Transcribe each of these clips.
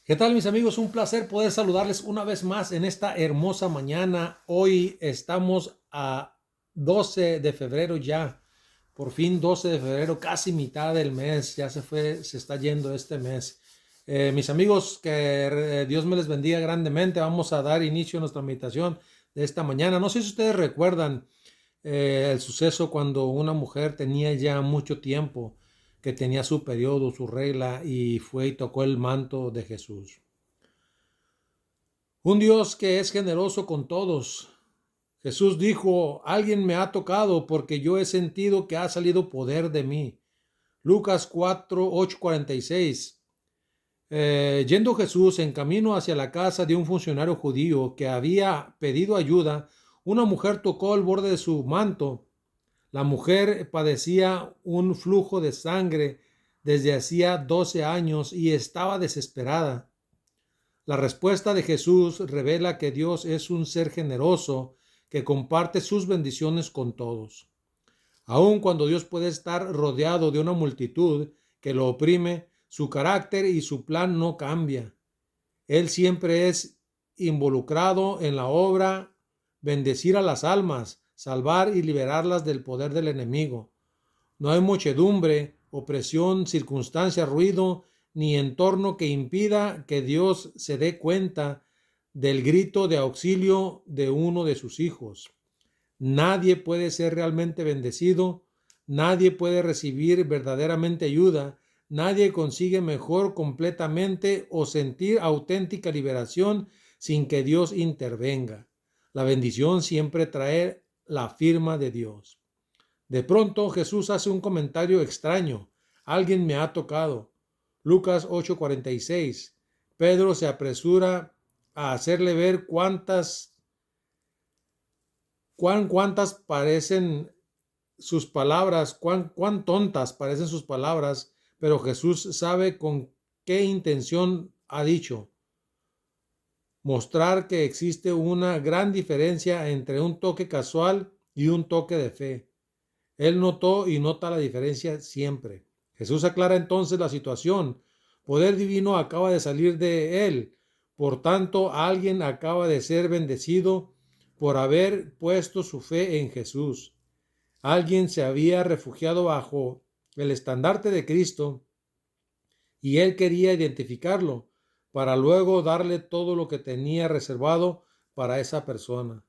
¿Qué tal, mis amigos? Un placer poder saludarles una vez más en esta hermosa mañana. Hoy estamos a 12 de febrero ya. Por fin 12 de febrero, casi mitad del mes. Ya se fue, se está yendo este mes. Mis amigos, que Dios me les bendiga grandemente. Vamos a dar inicio a nuestra meditación de esta mañana. No sé si ustedes recuerdan el suceso cuando una mujer tenía ya mucho tiempo que tenía su periodo, su regla, y fue y tocó el manto de Jesús. Un Dios que es generoso con todos. Jesús dijo, alguien me ha tocado porque yo he sentido que ha salido poder de mí. Lucas 4:8-46. Yendo Jesús en camino hacia la casa de un funcionario judío que había pedido ayuda, una mujer tocó el borde de su manto. La mujer padecía un flujo de sangre desde hacía 12 años y estaba desesperada. La respuesta de Jesús revela que Dios es un ser generoso que comparte sus bendiciones con todos. Aun cuando Dios puede estar rodeado de una multitud que lo oprime, su carácter y su plan no cambia. Él siempre es involucrado en la obra, bendecir a las almas, salvar y liberarlas del poder del enemigo. No hay muchedumbre, opresión, circunstancia, ruido, ni entorno que impida que Dios se dé cuenta del grito de auxilio de uno de sus hijos. Nadie puede ser realmente bendecido, nadie puede recibir verdaderamente ayuda, nadie consigue mejor completamente o sentir auténtica liberación sin que Dios intervenga. La bendición siempre trae la firma de Dios. De pronto Jesús hace un comentario extraño. Alguien me ha tocado. Lucas 8:46. Pedro se apresura a hacerle ver cuántas parecen sus palabras, cuán tontas parecen sus palabras, pero Jesús sabe con qué intención ha dicho. Mostrar que existe una gran diferencia entre un toque casual y un toque de fe. Él notó y nota la diferencia siempre. Jesús aclara entonces la situación. Poder divino acaba de salir de él. Por tanto, alguien acaba de ser bendecido por haber puesto su fe en Jesús. Alguien se había refugiado bajo el estandarte de Cristo y él quería identificarlo para luego darle todo lo que tenía reservado para esa persona.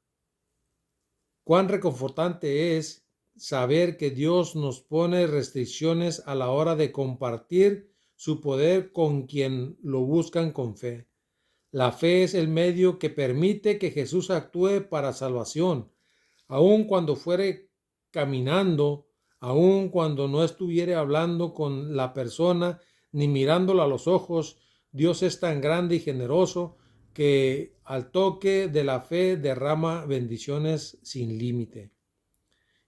Cuán reconfortante es saber que Dios nos pone restricciones a la hora de compartir su poder con quien lo buscan con fe. La fe es el medio que permite que Jesús actúe para salvación, aun cuando fuere caminando, aun cuando no estuviera hablando con la persona ni mirándola a los ojos. Dios es tan grande y generoso que al toque de la fe derrama bendiciones sin límite.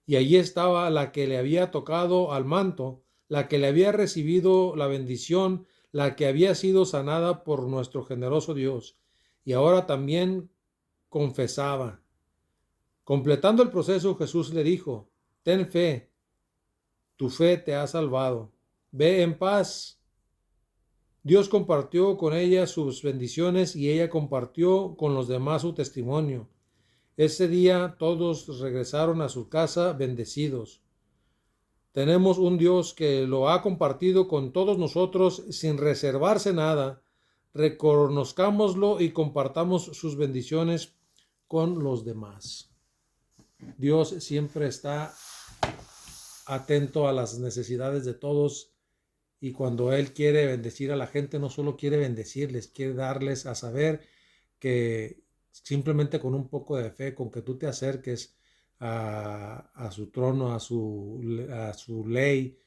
Y allí estaba la que le había tocado al manto, la que le había recibido la bendición, la que había sido sanada por nuestro generoso Dios. Y ahora también confesaba. Completando el proceso, Jesús le dijo, ten fe, tu fe te ha salvado. Ve en paz. Dios compartió con ella sus bendiciones y ella compartió con los demás su testimonio. Ese día todos regresaron a su casa bendecidos. Tenemos un Dios que lo ha compartido con todos nosotros sin reservarse nada. Reconozcámoslo y compartamos sus bendiciones con los demás. Dios siempre está atento a las necesidades de todos y cuando Él quiere bendecir a la gente, no solo quiere bendecirles, quiere darles a saber que simplemente con un poco de fe, con que tú te acerques a su trono, a su ley,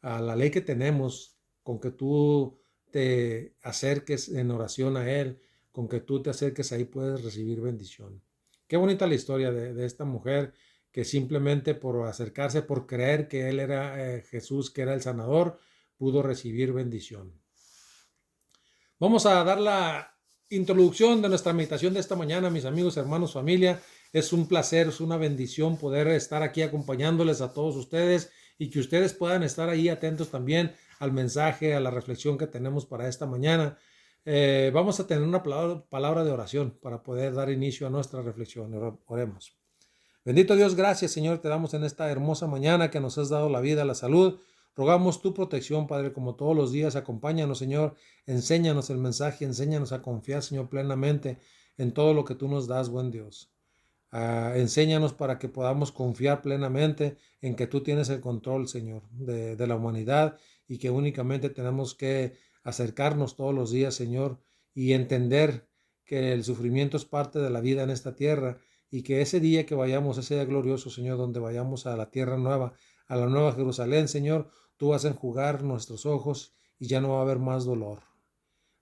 a la ley que tenemos, con que tú te acerques en oración a Él, con que tú te acerques ahí puedes recibir bendición. Qué bonita la historia de esta mujer que simplemente por acercarse, por creer que Él era Jesús, que era el sanador, pudo recibir bendición. Vamos a dar la introducción de nuestra meditación de esta mañana, mis amigos, hermanos, familia. Es un placer, es una bendición poder estar aquí acompañándoles a todos ustedes y que ustedes puedan estar ahí atentos también al mensaje, a la reflexión que tenemos para esta mañana. Vamos a tener una palabra de oración para poder dar inicio a nuestra reflexión. Oremos. Bendito Dios, gracias Señor, te damos en esta hermosa mañana que nos has dado la vida, la salud. Rogamos tu protección, Padre, como todos los días. Acompáñanos, Señor. Enséñanos el mensaje, enséñanos a confiar, Señor, plenamente en todo lo que tú nos das, buen Dios. Enséñanos para que podamos confiar plenamente en que tú tienes el control, Señor, de la humanidad y que únicamente tenemos que acercarnos todos los días, Señor, y entender que el sufrimiento es parte de la vida en esta tierra y que ese día que vayamos, ese día glorioso, Señor, donde vayamos a la tierra nueva, a la nueva Jerusalén, Señor, tú vas a enjugar nuestros ojos y ya no va a haber más dolor.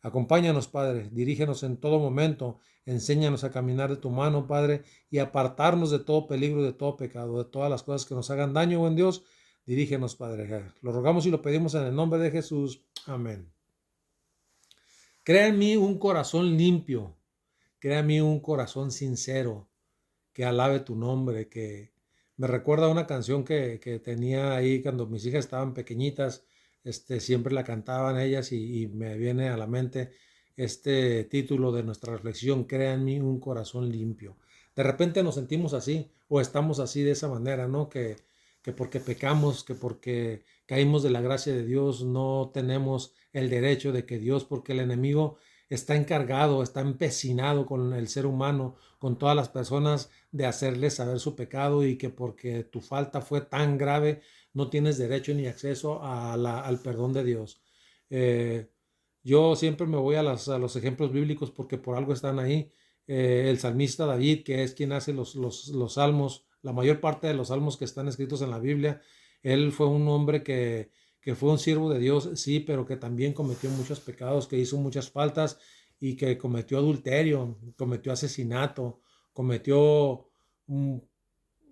Acompáñanos, Padre, dirígenos en todo momento, enséñanos a caminar de tu mano, Padre, y apartarnos de todo peligro, de todo pecado, de todas las cosas que nos hagan daño, buen Dios. Dirígenos, Padre. Lo rogamos y lo pedimos en el nombre de Jesús. Amén. Crea en mí un corazón limpio, crea en mí un corazón sincero, que alabe tu nombre, que me recuerda a una canción que tenía ahí cuando mis hijas estaban pequeñitas, siempre la cantaban ellas y me viene a la mente este título de nuestra reflexión, crea en mí un corazón limpio. De repente nos sentimos así o estamos así de esa manera, ¿no? Que porque pecamos, que porque caímos de la gracia de Dios, no tenemos el derecho de que Dios, porque el enemigo está encargado, está empecinado con el ser humano, con todas las personas, de hacerles saber su pecado y que porque tu falta fue tan grave, no tienes derecho ni acceso al perdón de Dios. Eh, yo siempre me voy a los ejemplos bíblicos porque por algo están ahí. El salmista David, que es quien hace los salmos, la mayor parte de los salmos que están escritos en la Biblia, él fue un hombre que fue un siervo de Dios, sí, pero que también cometió muchos pecados, que hizo muchas faltas y que cometió adulterio, cometió asesinato, cometió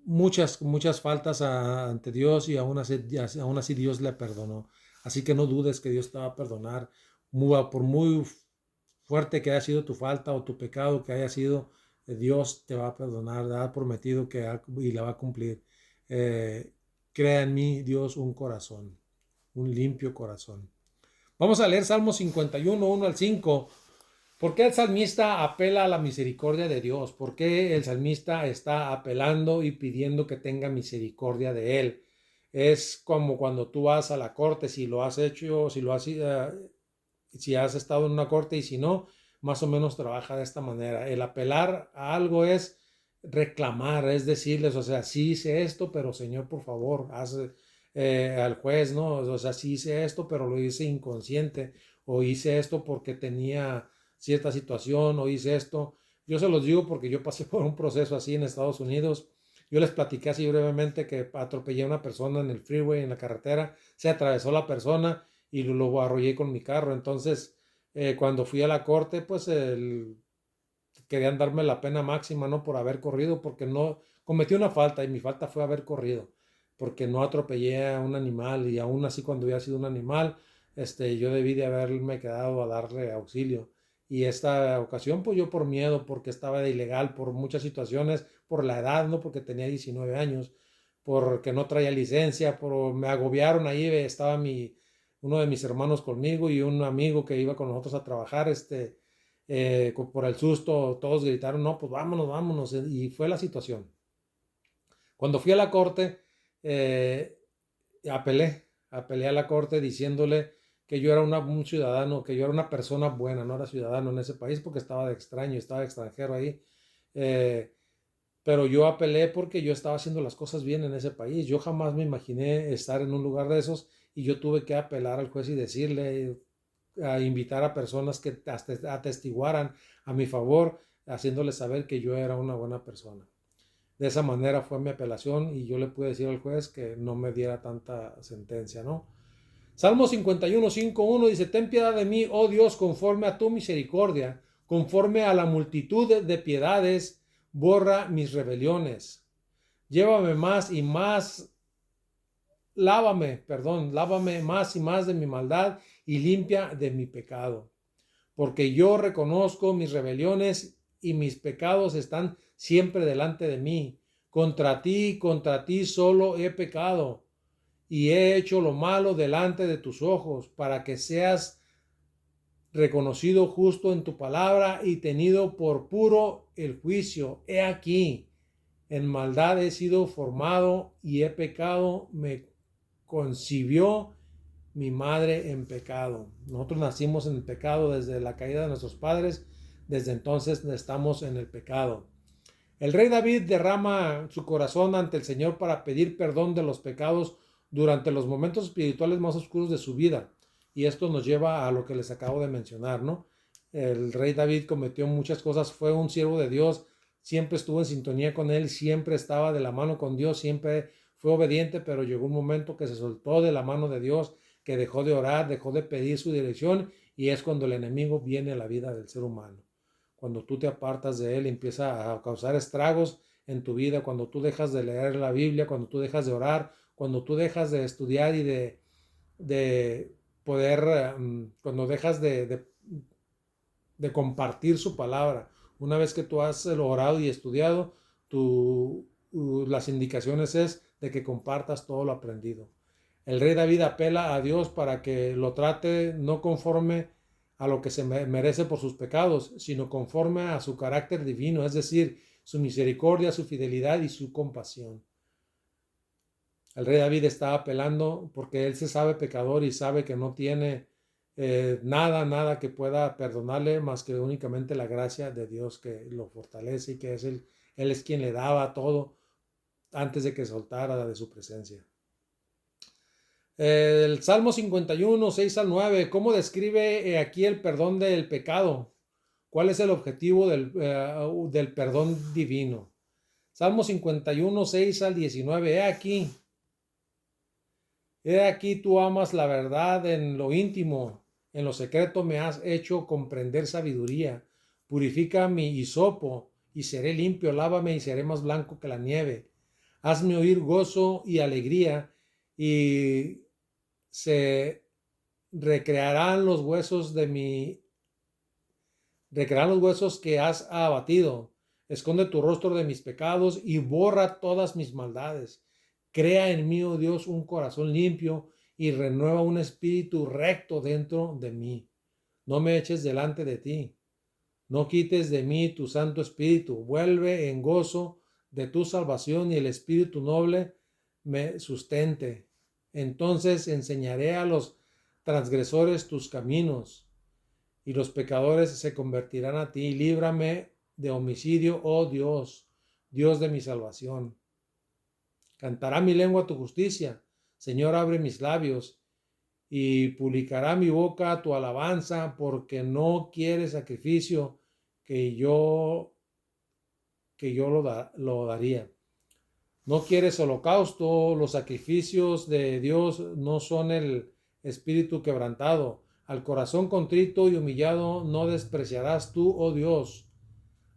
muchas faltas ante Dios y aún así Dios le perdonó. Así que no dudes que Dios te va a perdonar, por muy fuerte que haya sido tu falta o tu pecado que haya sido, Dios te va a perdonar, ha prometido y la va a cumplir. Eh, Crea en mí, Dios, un corazón, un limpio corazón. Vamos a leer Salmo 51, 1 al 5. ¿Por qué el salmista apela a la misericordia de Dios? ¿Por qué el salmista está apelando y pidiendo que tenga misericordia de él? Es como cuando tú vas a la corte, si lo has hecho, si has estado en una corte y si no, más o menos trabaja de esta manera. El apelar a algo es reclamar, es decirles, o sea, sí hice esto, pero Señor, por favor, haz al juez, ¿no? O sea, sí hice esto, pero lo hice inconsciente, o hice esto porque tenía cierta situación, o hice esto. Yo se los digo porque yo pasé por un proceso así en Estados Unidos. Yo les platiqué así brevemente que atropellé a una persona en el freeway, en la carretera, se atravesó la persona y lo arrollé con mi carro. Entonces, cuando fui a la corte, pues querían darme la pena máxima, ¿no? Por haber corrido, porque no cometí una falta y mi falta fue haber corrido, porque no atropellé a un animal y aún así cuando hubiera sido un animal, yo debí de haberme quedado a darle auxilio. Y esta ocasión, pues yo por miedo, porque estaba de ilegal, por muchas situaciones, por la edad, ¿no? Porque tenía 19 años, porque no traía licencia, me agobiaron ahí, uno de mis hermanos conmigo y un amigo que iba con nosotros a trabajar, por el susto, todos gritaron, no, pues vámonos, vámonos, y fue la situación. Cuando fui a la corte, eh, apelé a la corte diciéndole que yo era un ciudadano, que yo era una persona buena, no era ciudadano en ese país porque estaba de extraño, estaba de extranjero ahí. Eh, pero yo apelé porque yo estaba haciendo las cosas bien en ese país. Yo jamás me imaginé estar en un lugar de esos y yo tuve que apelar al juez y decirle, a invitar a personas que atestiguaran a mi favor, haciéndoles saber que yo era una buena persona. De esa manera fue mi apelación y yo le pude decir al juez que no me diera tanta sentencia, ¿no? Salmo 51, 5, 1 dice, ten piedad de mí, oh Dios, conforme a tu misericordia, conforme a la multitud de piedades, borra mis rebeliones. Llévame más y más, lávame más y más de mi maldad y limpia de mi pecado. Porque yo reconozco mis rebeliones y mis pecados están siempre delante de mí. Contra ti solo he pecado y he hecho lo malo delante de tus ojos, para que seas reconocido justo en tu palabra y tenido por puro el juicio. He aquí, en maldad he sido formado y he pecado, me concibió mi madre en pecado. Nosotros nacimos en el pecado desde la caída de nuestros padres, desde entonces estamos en el pecado. El rey David derrama su corazón ante el Señor para pedir perdón de los pecados durante los momentos espirituales más oscuros de su vida. Y esto nos lleva a lo que les acabo de mencionar, ¿no? El rey David cometió muchas cosas, fue un siervo de Dios, siempre estuvo en sintonía con él, siempre estaba de la mano con Dios, siempre fue obediente, pero llegó un momento que se soltó de la mano de Dios, que dejó de orar, dejó de pedir su dirección, y es cuando el enemigo viene a la vida del ser humano. Cuando tú te apartas de él, empieza a causar estragos en tu vida, cuando tú dejas de leer la Biblia, cuando tú dejas de orar, cuando tú dejas de estudiar y de poder, cuando dejas de compartir su palabra. Una vez que tú has orado y estudiado, las indicaciones es de que compartas todo lo aprendido. El rey David apela a Dios para que lo trate no conforme a lo que se merece por sus pecados, sino conforme a su carácter divino, es decir, su misericordia, su fidelidad y su compasión. El rey David está apelando porque él se sabe pecador y sabe que no tiene nada que pueda perdonarle más que únicamente la gracia de Dios que lo fortalece y que él es quien le daba todo antes de que soltara de su presencia. El Salmo 51, 6 al 9, ¿cómo describe aquí el perdón del pecado? ¿Cuál es el objetivo del perdón divino? Salmo 51, 6 al 19, he aquí tú amas la verdad en lo íntimo, en lo secreto me has hecho comprender sabiduría. Purifica mi hisopo y seré limpio, lávame y seré más blanco que la nieve. Hazme oír gozo y alegría y se recrearán los huesos recrearán los huesos que has abatido. Esconde tu rostro de mis pecados y borra todas mis maldades. Crea en mí, oh Dios, un corazón limpio y renueva un espíritu recto dentro de mí. No me eches delante de ti. No quites de mí tu santo espíritu. Vuelve en gozo de tu salvación y el espíritu noble me sustente. Entonces enseñaré a los transgresores tus caminos y los pecadores se convertirán a ti. Líbrame de homicidio, oh Dios, Dios de mi salvación. Cantará mi lengua tu justicia. Señor, abre mis labios y publicará mi boca tu alabanza, porque no quieres sacrificio que yo lo daría. No quieres holocausto, los sacrificios de Dios no son el espíritu quebrantado. Al corazón contrito y humillado no despreciarás tú, oh Dios.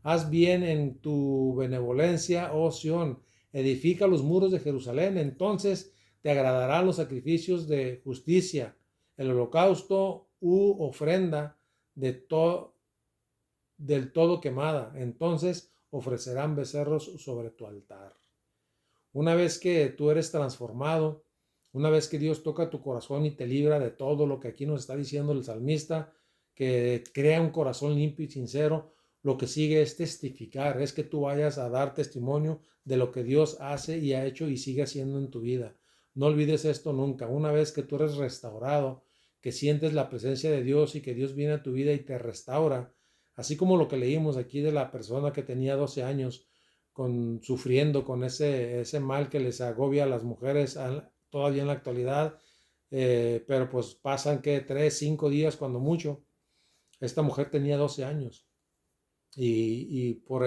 Haz bien en tu benevolencia, oh Sión. Edifica los muros de Jerusalén. Entonces te agradarán los sacrificios de justicia, el holocausto u ofrenda del todo quemada. Entonces ofrecerán becerros sobre tu altar. Una vez que tú eres transformado, una vez que Dios toca tu corazón y te libra de todo lo que aquí nos está diciendo el salmista, que crea un corazón limpio y sincero, lo que sigue es testificar, es que tú vayas a dar testimonio de lo que Dios hace y ha hecho y sigue haciendo en tu vida. No olvides esto nunca. Una vez que tú eres restaurado, que sientes la presencia de Dios y que Dios viene a tu vida y te restaura, así como lo que leímos aquí de la persona que tenía 12 años, sufriendo con ese mal que les agobia a las mujeres todavía en la actualidad, pero pues pasan que 3, 5 días cuando mucho. Esta mujer tenía 12 años y por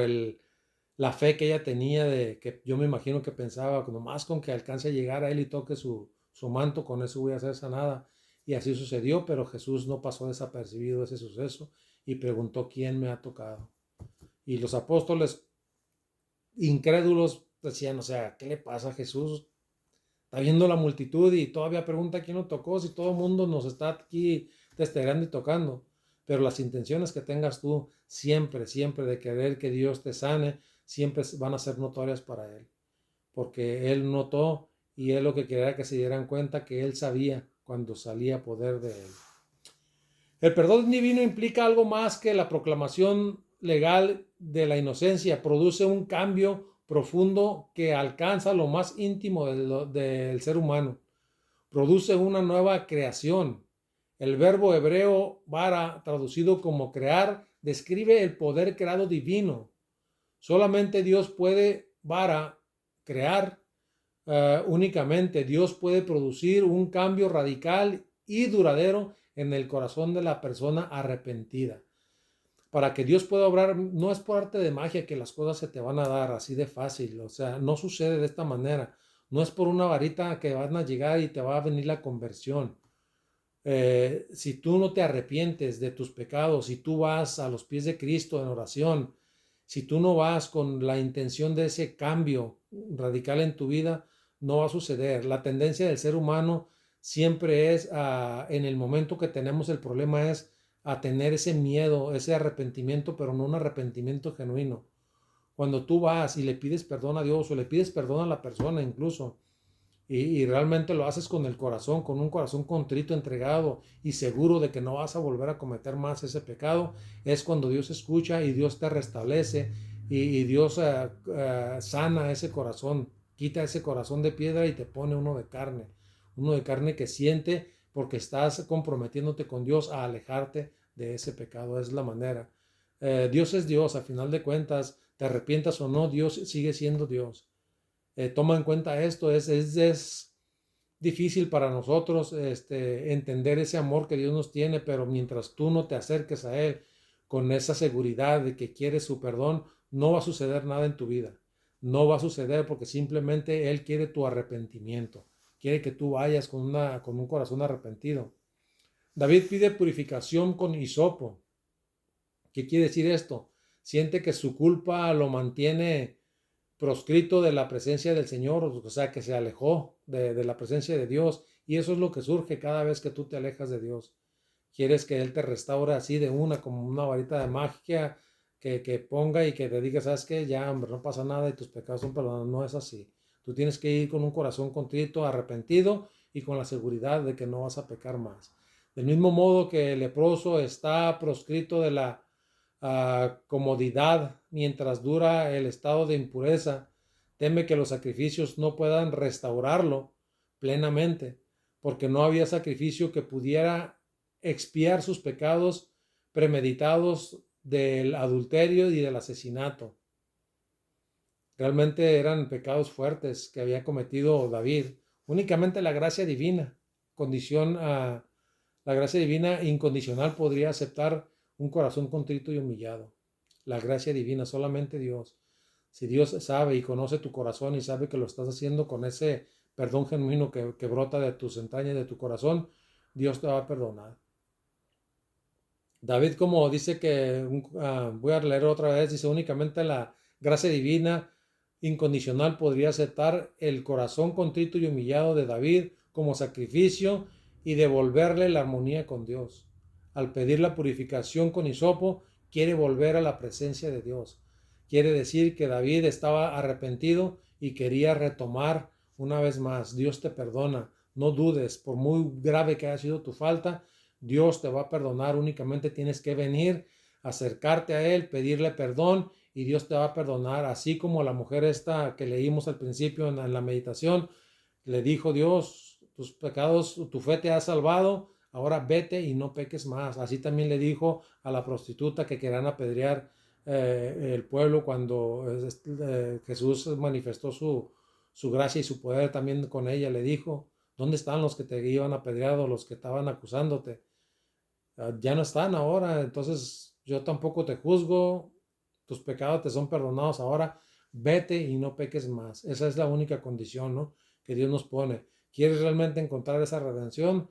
la fe que ella tenía, de que yo me imagino que pensaba, nomás con que alcance a llegar a él y toque su manto, con eso voy a ser sanada. Y así sucedió, pero Jesús no pasó desapercibido ese suceso y preguntó quién me ha tocado. Y los apóstoles incrédulos decían, o sea, ¿qué le pasa a Jesús? Está viendo la multitud y todavía pregunta quién lo tocó, si todo el mundo nos está aquí testeando y tocando. Pero las intenciones que tengas tú siempre, siempre de querer que Dios te sane, siempre van a ser notorias para Él. Porque Él notó y Él lo que quería era que se dieran cuenta que Él sabía cuando salía poder de Él. El perdón divino implica algo más que la proclamación legal de la inocencia. Produce un cambio profundo que alcanza lo más íntimo del ser humano. Produce una nueva creación. El verbo hebreo bara, traducido como crear, describe el poder creado divino. Solamente Dios puede bara, crear. Únicamente Dios puede producir un cambio radical y duradero en el corazón de la persona arrepentida. Para que Dios pueda obrar, no es por arte de magia que las cosas se te van a dar así de fácil, o sea, no sucede de esta manera. No es por una varita que van a llegar y te va a venir la conversión. Si tú no te arrepientes de tus pecados, si tú vas a los pies de Cristo en oración, si tú no vas con la intención de ese cambio radical en tu vida, no va a suceder. La tendencia del ser humano siempre es, en el momento que tenemos el problema, es a tener ese miedo, ese arrepentimiento, pero no un arrepentimiento genuino. Cuando tú vas y le pides perdón a Dios o le pides perdón a la persona incluso, y realmente lo haces con el corazón, con un corazón contrito, entregado y seguro de que no vas a volver a cometer más ese pecado, es cuando Dios escucha y Dios te restablece y Dios sana ese corazón, quita ese corazón de piedra y te pone uno de carne que siente porque estás comprometiéndote con Dios a alejarte de ese pecado. Es la manera. Dios es Dios, a final de cuentas, te arrepientas o no, Dios sigue siendo Dios. Toma en cuenta esto, es difícil para nosotros entender ese amor que Dios nos tiene, pero mientras tú no te acerques a Él con esa seguridad de que quieres su perdón, no va a suceder nada en tu vida. No va a suceder porque simplemente Él quiere tu arrepentimiento. Quiere que tú vayas con un corazón arrepentido. David pide purificación con hisopo. ¿Qué quiere decir esto? Siente que su culpa lo mantiene proscrito de la presencia del Señor, o sea, que se alejó de la presencia de Dios. Y eso es lo que surge cada vez que tú te alejas de Dios. Quieres que Él te restaure así de como una varita de magia, que ponga y que te diga, ¿sabes qué? Ya, hombre, no pasa nada y tus pecados son perdonados. No es así. Tú tienes que ir con un corazón contrito, arrepentido y con la seguridad de que no vas a pecar más. Del mismo modo que el leproso está proscrito de la comodidad mientras dura el estado de impureza, teme que los sacrificios no puedan restaurarlo plenamente, porque no había sacrificio que pudiera expiar sus pecados premeditados del adulterio y del asesinato. Realmente eran pecados fuertes que había cometido David. Únicamente la gracia divina, la gracia divina incondicional podría aceptar un corazón contrito y humillado. La gracia divina, solamente Dios. Si Dios sabe y conoce tu corazón y sabe que lo estás haciendo con ese perdón genuino que brota de tus entrañas, de tu corazón, Dios te va a perdonar. David, como dice que, voy a leer otra vez, dice únicamente la gracia divina incondicional podría aceptar el corazón contrito y humillado de David como sacrificio y devolverle la armonía con Dios. Al pedir la purificación con hisopo, quiere volver a la presencia de Dios. Quiere decir que David estaba arrepentido y quería retomar una vez más. Dios te perdona. No dudes, por muy grave que haya sido tu falta, Dios te va a perdonar. Únicamente tienes que venir, acercarte a Él, pedirle perdón y Dios te va a perdonar. Así como la mujer esta que leímos al principio en la meditación, le dijo Dios, tus pecados, tu fe te ha salvado, ahora vete y no peques más. Así también le dijo a la prostituta que querían apedrear el pueblo cuando Jesús manifestó su gracia y su poder también con ella. Le dijo, ¿dónde están los que te iban apedreado, los que estaban acusándote? Ya no están ahora, entonces yo tampoco te juzgo, tus pecados te son perdonados ahora, vete y no peques más. Esa es la única condición, ¿no?, que Dios nos pone. ¿Quieres realmente encontrar esa redención?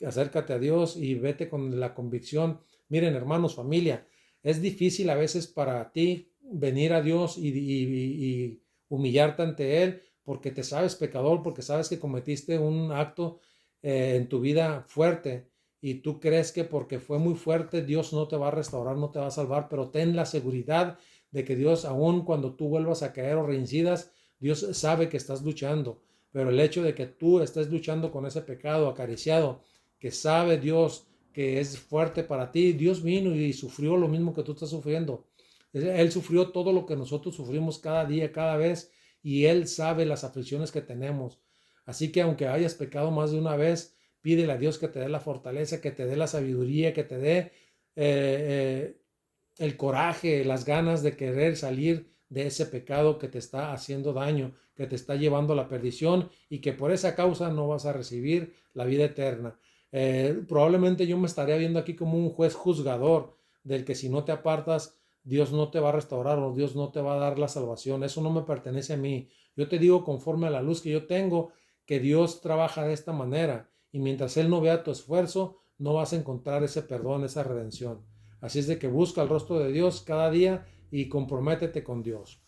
Acércate a Dios y vete con la convicción. Miren, hermanos, familia, es difícil a veces para ti venir a Dios y humillarte ante Él porque te sabes pecador, porque sabes que cometiste un acto en tu vida fuerte y tú crees que porque fue muy fuerte Dios no te va a restaurar, no te va a salvar, pero ten la seguridad de que Dios, aun cuando tú vuelvas a caer o reincidas, Dios sabe que estás luchando, pero el hecho de que tú estés luchando con ese pecado acariciado, que sabe Dios que es fuerte para ti. Dios vino y sufrió lo mismo que tú estás sufriendo. Él sufrió todo lo que nosotros sufrimos cada día, cada vez, y Él sabe las aflicciones que tenemos. Así que aunque hayas pecado más de una vez, pídele a Dios que te dé la fortaleza, que te dé la sabiduría, que te dé el coraje, las ganas de querer salir de ese pecado que te está haciendo daño, que te está llevando a la perdición y que por esa causa no vas a recibir la vida eterna. Probablemente yo me estaría viendo aquí como un juez juzgador del que si no te apartas, Dios no te va a restaurar o Dios no te va a dar la salvación. Eso no me pertenece a mí. Yo te digo conforme a la luz que yo tengo, que Dios trabaja de esta manera y mientras Él no vea tu esfuerzo, no vas a encontrar ese perdón, esa redención. Así es de que busca el rostro de Dios cada día y comprométete con Dios.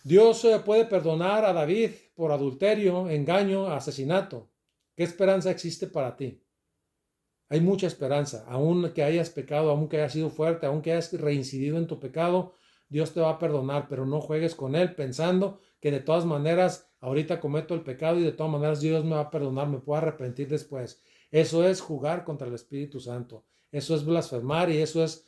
Dios puede perdonar a David por adulterio, engaño, asesinato. ¿Qué esperanza existe para ti? Hay mucha esperanza. Aun que hayas pecado, aun que hayas sido fuerte, aun que hayas reincidido en tu pecado, Dios te va a perdonar, pero no juegues con Él pensando que de todas maneras ahorita cometo el pecado y de todas maneras Dios me va a perdonar, me puedo arrepentir después. Eso es jugar contra el Espíritu Santo. Eso es blasfemar y eso es,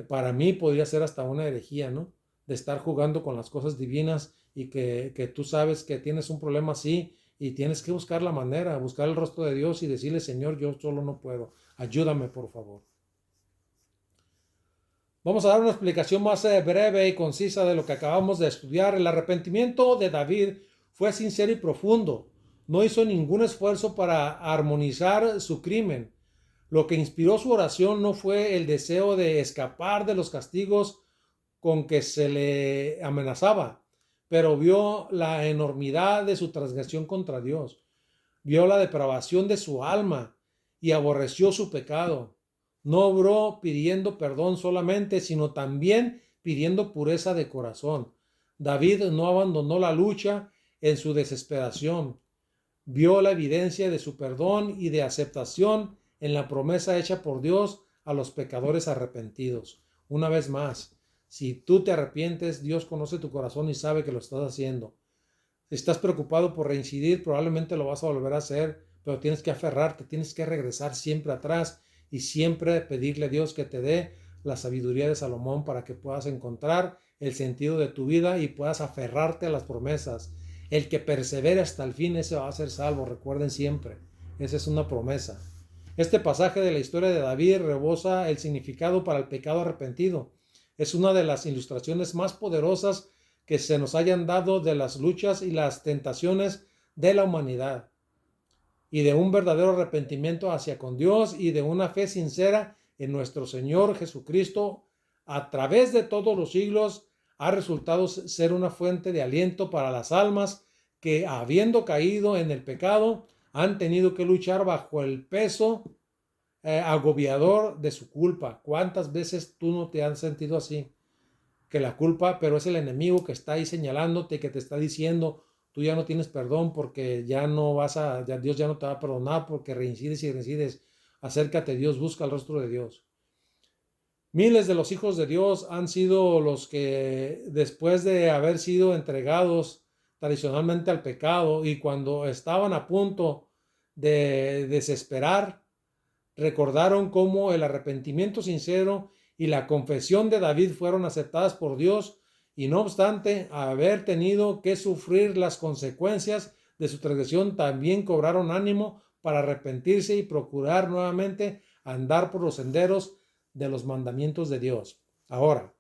para mí, podría ser hasta una herejía, ¿no? De estar jugando con las cosas divinas y que tú sabes que tienes un problema así y tienes que buscar la manera, buscar el rostro de Dios y decirle, Señor, yo solo no puedo. Ayúdame, por favor. Vamos a dar una explicación más breve y concisa de lo que acabamos de estudiar. El arrepentimiento de David fue sincero y profundo. No hizo ningún esfuerzo para armonizar su crimen. Lo que inspiró su oración no fue el deseo de escapar de los castigos con que se le amenazaba, pero vio la enormidad de su transgresión contra Dios, vio la depravación de su alma y aborreció su pecado. No obró pidiendo perdón solamente, sino también pidiendo pureza de corazón. David no abandonó la lucha en su desesperación. Vio la evidencia de su perdón y de aceptación en la promesa hecha por Dios a los pecadores arrepentidos. Una vez más, si tú te arrepientes, Dios conoce tu corazón y sabe que lo estás haciendo. Si estás preocupado por reincidir, probablemente lo vas a volver a hacer, pero tienes que aferrarte, tienes que regresar siempre atrás y siempre pedirle a Dios que te dé la sabiduría de Salomón para que puedas encontrar el sentido de tu vida y puedas aferrarte a las promesas. El que persevere hasta el fin, ese va a ser salvo, recuerden siempre. Esa es una promesa. Este pasaje de la historia de David rebosa el significado para el pecado arrepentido. Es una de las ilustraciones más poderosas que se nos hayan dado de las luchas y las tentaciones de la humanidad y de un verdadero arrepentimiento hacia con Dios y de una fe sincera en nuestro Señor Jesucristo a través de todos los siglos ha resultado ser una fuente de aliento para las almas que, habiendo caído en el pecado, han tenido que luchar bajo el peso agobiador de su culpa. ¿Cuántas veces tú no te has sentido así? Que la culpa, pero es el enemigo que está ahí señalándote, que te está diciendo, tú ya no tienes perdón porque ya no vas a, ya Dios ya no te va a perdonar porque reincides y reincides. Acércate a Dios, busca el rostro de Dios. Miles de los hijos de Dios han sido los que después de haber sido entregados tradicionalmente al pecado y cuando estaban a punto de desesperar, recordaron cómo el arrepentimiento sincero y la confesión de David fueron aceptadas por Dios y no obstante haber tenido que sufrir las consecuencias de su transgresión, también cobraron ánimo para arrepentirse y procurar nuevamente andar por los senderos de los mandamientos de Dios. Ahora,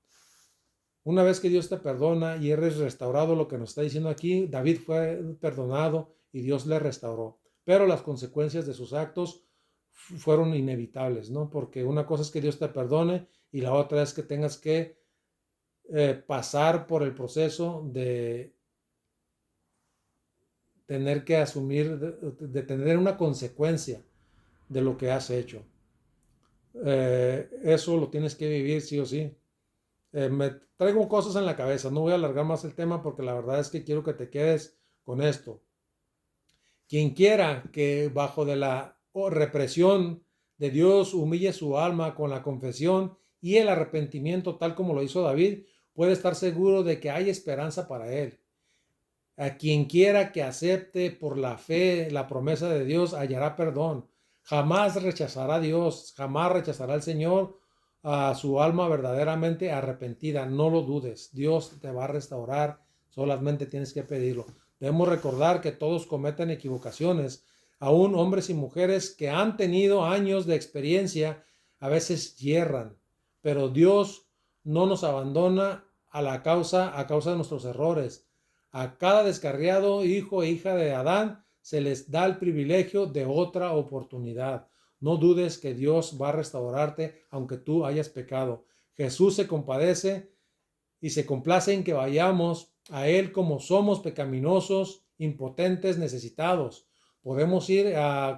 una vez que Dios te perdona y eres restaurado, lo que nos está diciendo aquí, David fue perdonado y Dios le restauró, pero las consecuencias de sus actos fueron inevitables, ¿no? Porque una cosa es que Dios te perdone y la otra es que tengas que pasar por el proceso de tener que asumir, de tener una consecuencia de lo que has hecho. Eso lo tienes que vivir sí o sí. Me traigo cosas en la cabeza, no voy a alargar más el tema porque la verdad es que quiero que te quedes con esto. Quien quiera que bajo de la represión de Dios humille su alma con la confesión y el arrepentimiento tal como lo hizo David, puede estar seguro de que hay esperanza para él. A quien quiera que acepte por la fe la promesa de Dios hallará perdón. Jamás rechazará a Dios, jamás rechazará al Señor a su alma verdaderamente arrepentida. No lo dudes, Dios te va a restaurar, solamente tienes que pedirlo. Debemos recordar que todos cometen equivocaciones, aún hombres y mujeres que han tenido años de experiencia, a veces yerran, pero Dios no nos abandona a causa de nuestros errores. A cada descarriado hijo e hija de Adán se les da el privilegio de otra oportunidad. No dudes que Dios va a restaurarte aunque tú hayas pecado. Jesús se compadece y se complace en que vayamos a Él como somos pecaminosos, impotentes, necesitados. Podemos ir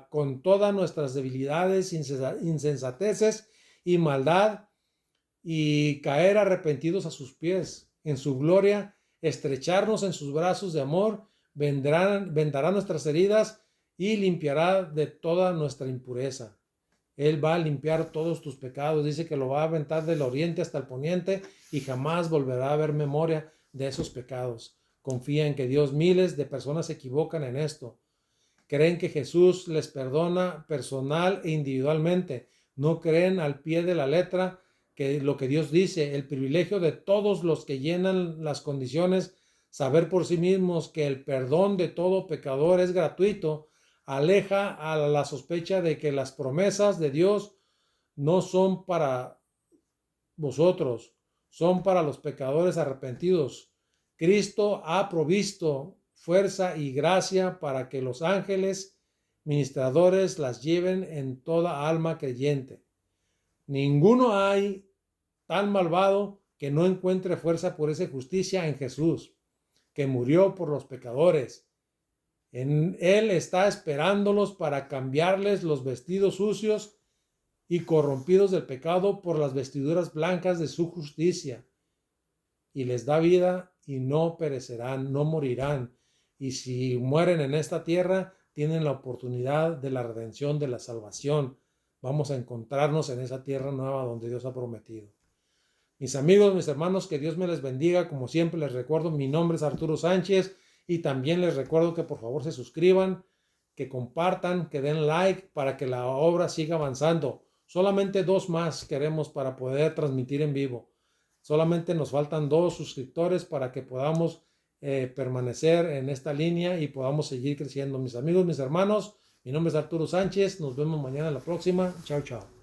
con todas nuestras debilidades, insensateces y maldad y caer arrepentidos a sus pies. En su gloria, estrecharnos en sus brazos de amor, vendará nuestras heridas y limpiará de toda nuestra impureza. Él va a limpiar todos tus pecados. Dice que lo va a aventar del oriente hasta el poniente y jamás volverá a haber memoria de esos pecados. Confía en que Dios, miles de personas se equivocan en esto. Creen que Jesús les perdona personal e individualmente. No creen al pie de la letra que lo que Dios dice. El privilegio de todos los que llenan las condiciones, saber por sí mismos que el perdón de todo pecador es gratuito, aleja a la sospecha de que las promesas de Dios no son para vosotros, son para los pecadores arrepentidos. Cristo ha provisto fuerza y gracia para que los ángeles ministradores las lleven en toda alma creyente. Ninguno hay tan malvado que no encuentre fuerza por esa justicia en Jesús, que murió por los pecadores. En Él está esperándolos para cambiarles los vestidos sucios y corrompidos del pecado por las vestiduras blancas de su justicia. Y les da vida y no perecerán, no morirán. Y si mueren en esta tierra, tienen la oportunidad de la redención, de la salvación. Vamos a encontrarnos en esa tierra nueva donde Dios ha prometido. Mis amigos, mis hermanos, que Dios me les bendiga. Como siempre les recuerdo, mi nombre es Arturo Sánchez y también les recuerdo que por favor se suscriban, que compartan, que den like para que la obra siga avanzando. Solamente 2 más queremos para poder transmitir en vivo. Solamente nos faltan 2 suscriptores para que podamos permanecer en esta línea y podamos seguir creciendo. Mis amigos, mis hermanos, mi nombre es Arturo Sánchez. Nos vemos mañana en la próxima. Chao, chao.